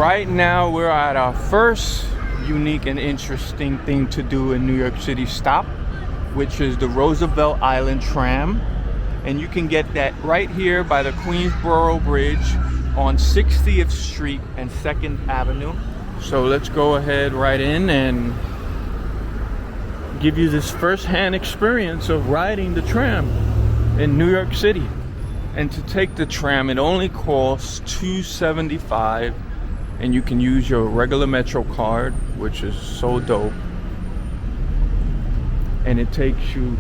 right now we're at our first unique and interesting thing to do in New York City stop, which is the Roosevelt Island tram. And you can get that right here by the Queensboro Bridge on 60th Street and 2nd Avenue. So let's go ahead right in and give you this first-hand experience of riding the tram in New York City. And to take the tram, it only costs $2.75, and you can use your regular Metro card, which is so dope. And it takes you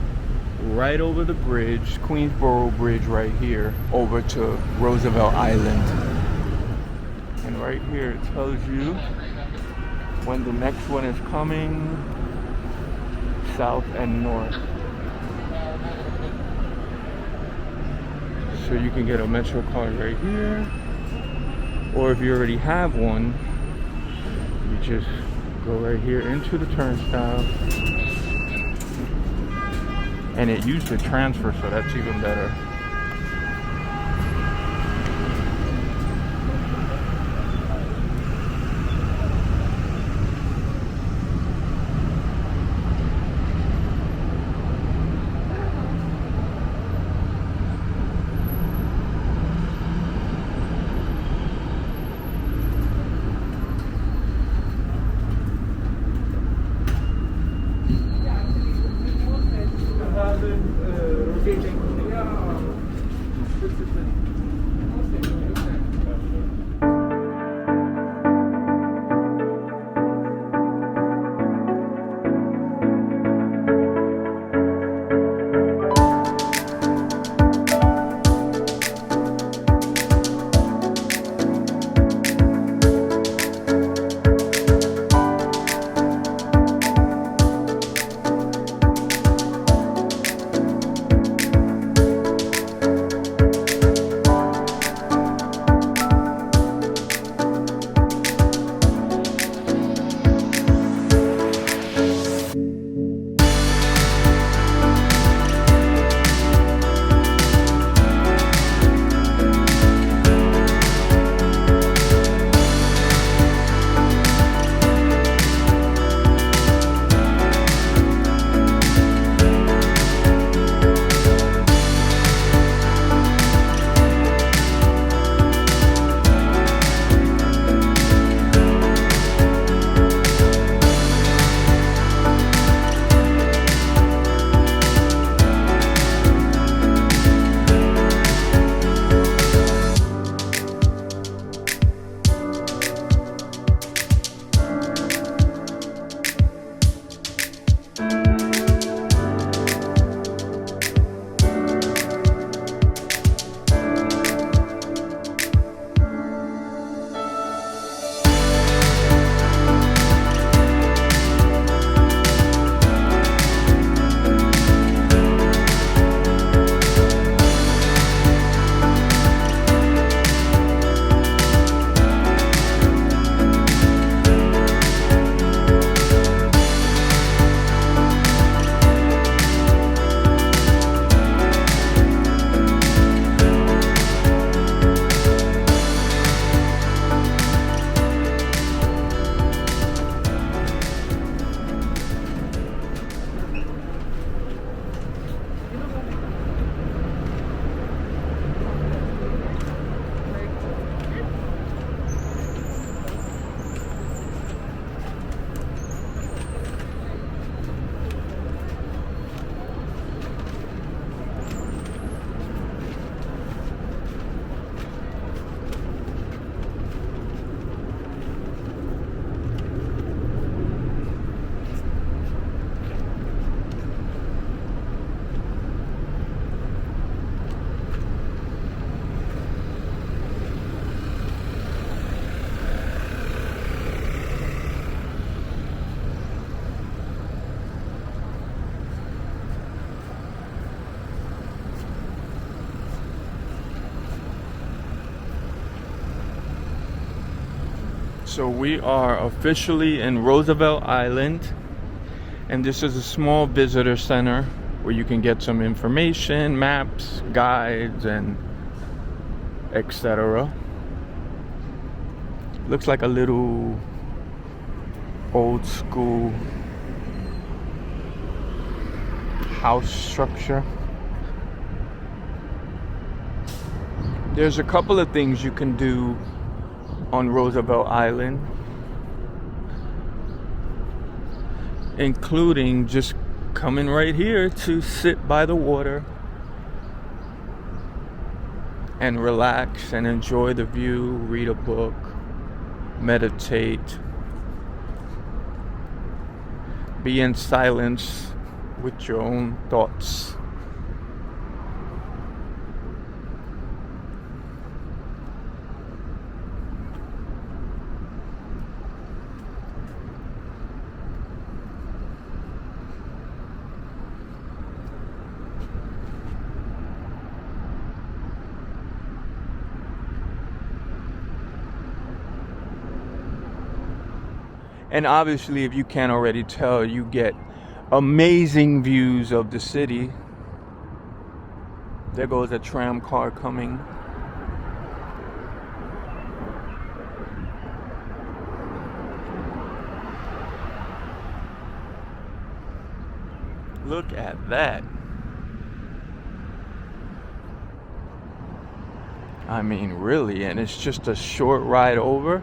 right over the bridge, Queensboro Bridge right here, over to Roosevelt Island. And right here it tells you when the next one is coming, south and north. So you can get a Metro card right here, or if you already have one, you just go right here into the turnstile, and it used to transfer, so that's even better. So we are officially in Roosevelt Island, and this is a small visitor center where you can get some information, maps, guides, and etc. Looks like a little old school house structure. There's a couple of things you can do on Roosevelt Island, including just coming right here to sit by the water and relax and enjoy the view, read a book, meditate, be in silence with your own thoughts. And obviously, if you can't already tell, you get amazing views of the city. There goes a tram car coming. Look at that. I mean, really, and it's just a short ride over.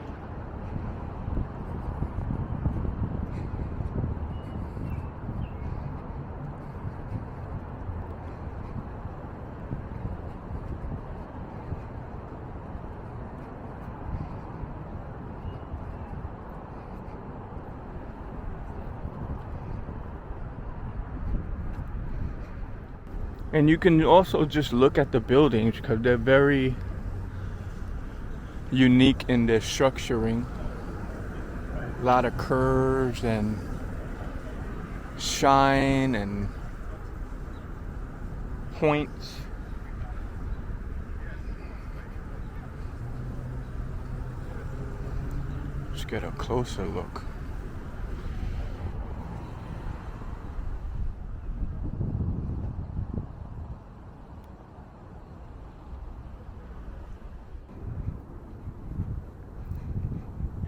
And you can also just look at the buildings because they're very unique in their structuring. A lot of curves and shine and points. Let's get a closer look.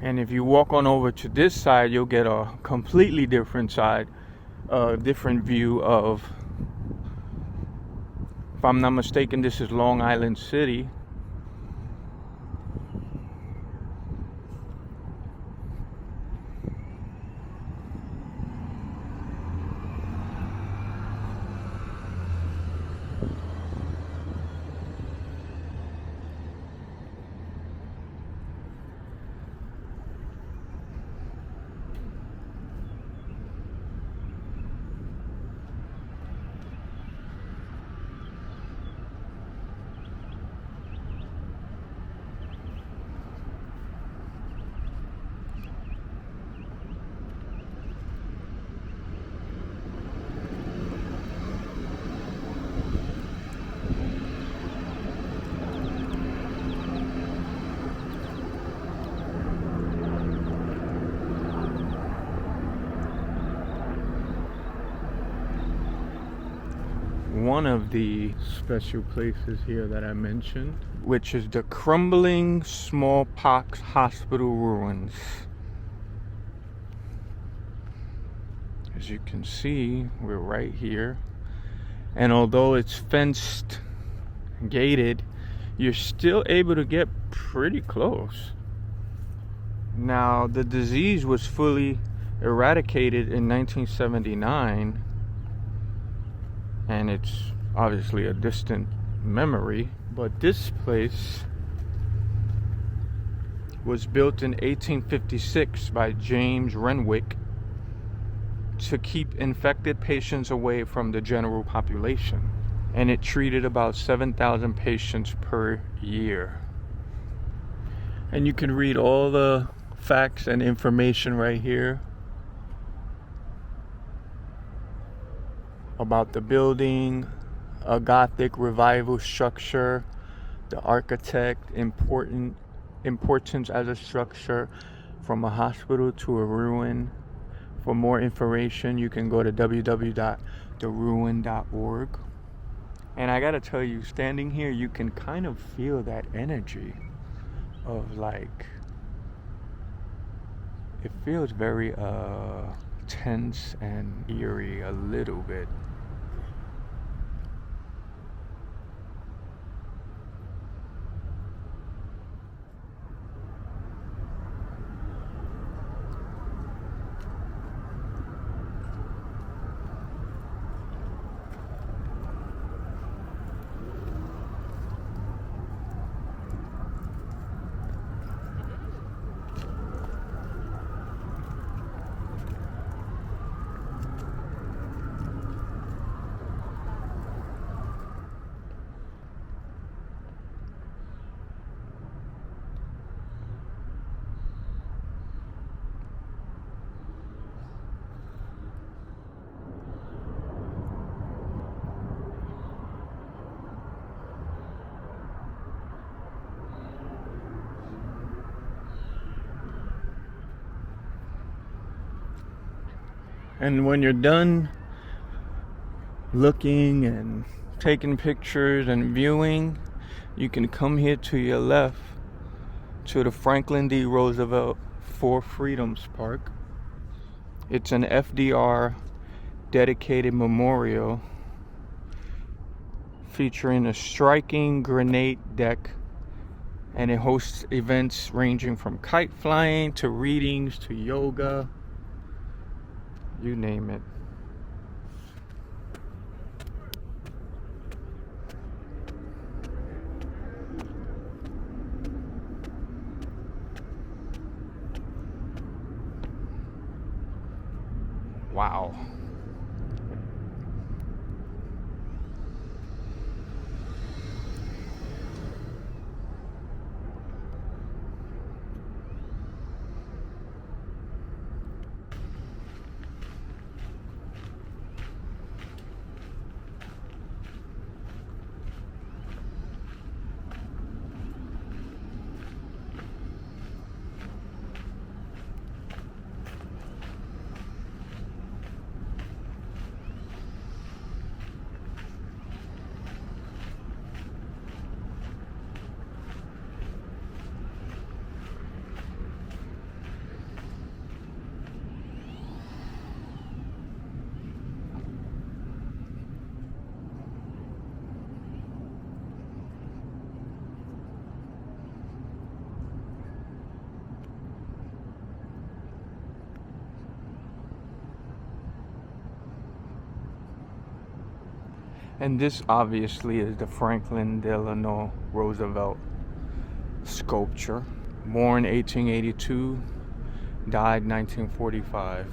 And if you walk on over to this side, you'll get a completely different side, different view of, if I'm not mistaken, this is Long Island City. One of the special places here that I mentioned, which is the crumbling smallpox hospital ruins. As you can see, we're right here, and although it's fenced, gated, you're still able to get pretty close. Now, the disease was fully eradicated in 1979, and it's obviously a distant memory, but this place was built in 1856 by James Renwick to keep infected patients away from the general population, and it treated about 7,000 patients per year. And you can read all the facts and information right here about the building, a Gothic revival structure, the architect, importance as a structure, from a hospital to a ruin. For more information, you can go to www.theruin.org. And I gotta tell you, standing here, you can kind of feel that energy of like It feels very tense and eerie a little bit. And when you're done looking and taking pictures and viewing, you can come here to your left to the Franklin D. Roosevelt Four Freedoms Park. It's an FDR dedicated memorial featuring a striking grenade deck, and it hosts events ranging from kite flying to readings to yoga, you name it. Wow. And this obviously is the Franklin Delano Roosevelt sculpture. Born 1882, died 1945.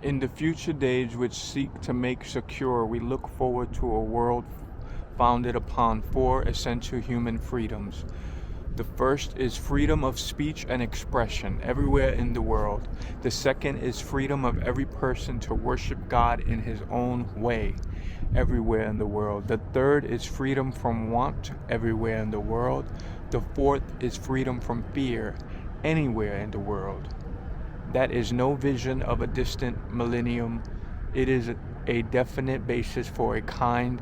In the future days which seek to make secure, we look forward to a world founded upon four essential human freedoms. The first is freedom of speech and expression everywhere in the world. The second is freedom of every person to worship God in his own way everywhere in the world. The third is freedom from want everywhere in the world. The fourth is freedom from fear anywhere in the world. That is no vision of a distant millennium. It is a definite basis for a kind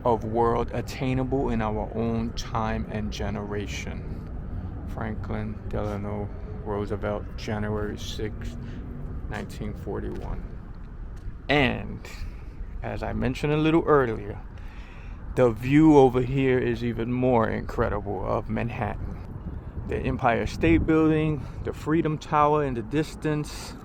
of world attainable in our own time and generation. Franklin Delano Roosevelt, January 6, 1941. And as I mentioned a little earlier, the view over here is even more incredible of Manhattan. The Empire State Building, the Freedom Tower in the distance.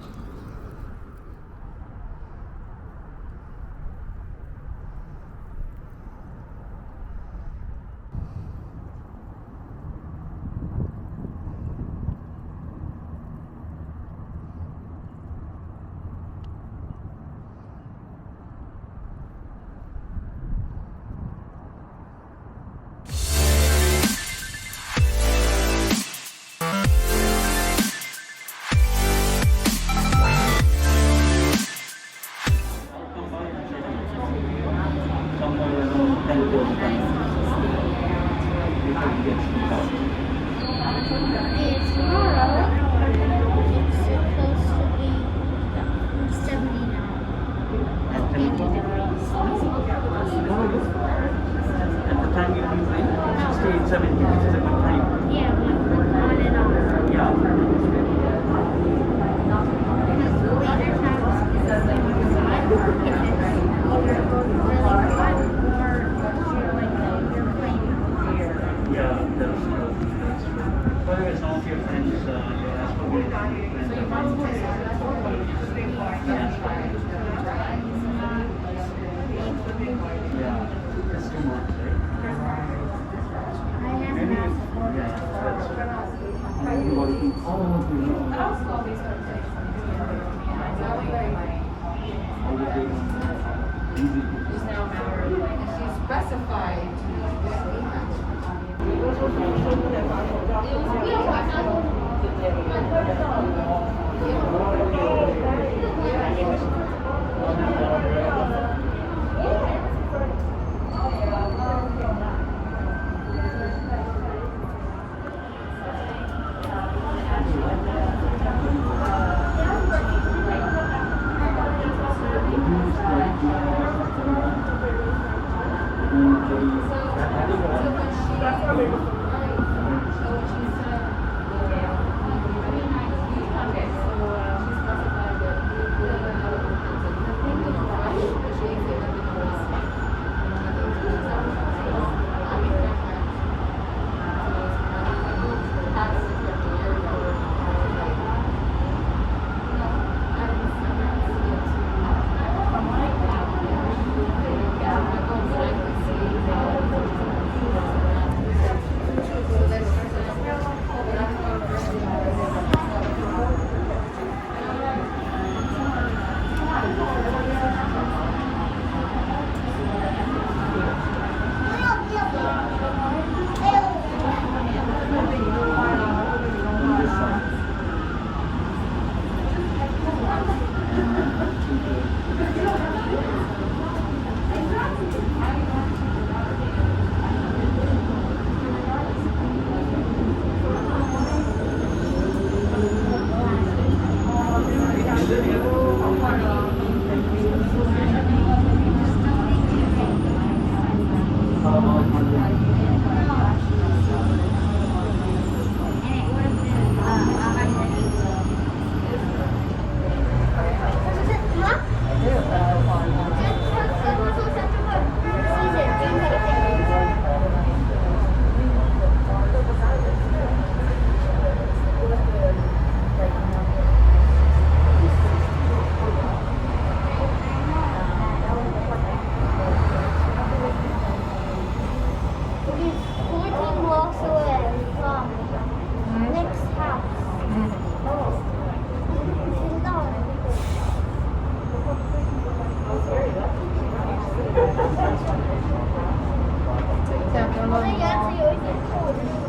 那牙齿有一点厚。